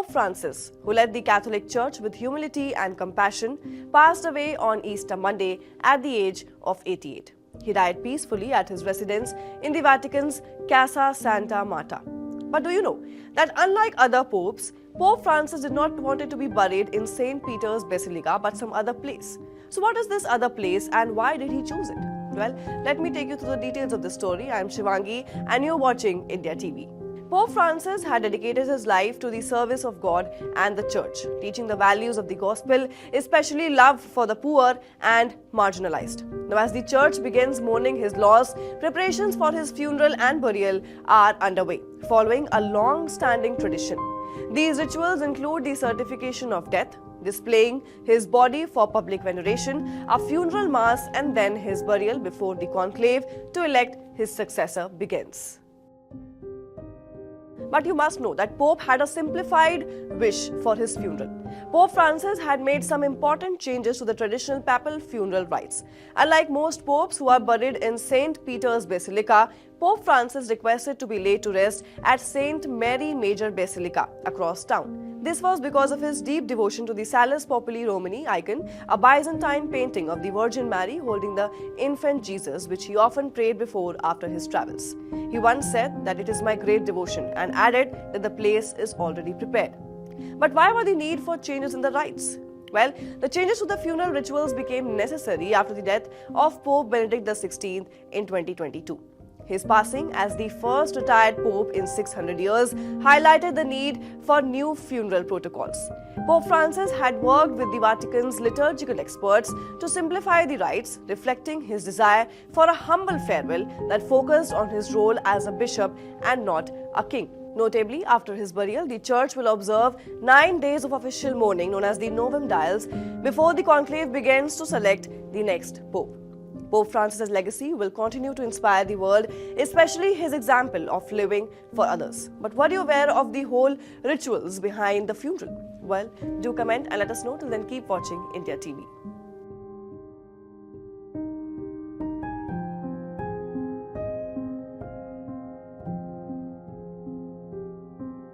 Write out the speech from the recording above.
Pope Francis, who led the Catholic Church with humility and compassion, passed away on Easter Monday at the age of 88. He died peacefully at his residence in the Vatican's Casa Santa Marta. But do you know that unlike other popes, Pope Francis did not want it to be buried in St. Peter's Basilica but some other place. So what is this other place and why did he choose it? Well, let me take you through the details of the story. I am Shivangi and you're watching India TV. Pope Francis had dedicated his life to the service of God and the Church, teaching the values of the gospel, especially love for the poor and marginalized. Now, as the Church begins mourning his loss, preparations for his funeral and burial are underway, following a long-standing tradition. These rituals include the certification of death, displaying his body for public veneration, a funeral mass, and then his burial before the conclave to elect his successor begins. But you must know that Pope had a simplified wish for his funeral. Pope Francis had made some important changes to the traditional papal funeral rites. Unlike most popes who are buried in St. Peter's Basilica, Pope Francis requested to be laid to rest at St. Mary Major Basilica across town. This was because of his deep devotion to the Salus Populi Romani icon, a Byzantine painting of the Virgin Mary holding the infant Jesus, which he often prayed before after his travels. He once said that it is my great devotion and added that the place is already prepared. But why were the need for changes in the rites? Well, the changes to the funeral rituals became necessary after the death of Pope Benedict XVI in 2022. His passing as the first retired pope in 600 years highlighted the need for new funeral protocols. Pope Francis had worked with the Vatican's liturgical experts to simplify the rites, reflecting his desire for a humble farewell that focused on his role as a bishop and not a king. Notably, after his burial, the Church will observe 9 days of official mourning known as the Novum Dies before the conclave begins to select the next pope. Pope Francis' legacy will continue to inspire the world, especially his example of living for others. But were you aware of the whole rituals behind the funeral? Well, do comment and let us know. Till then, keep watching India TV.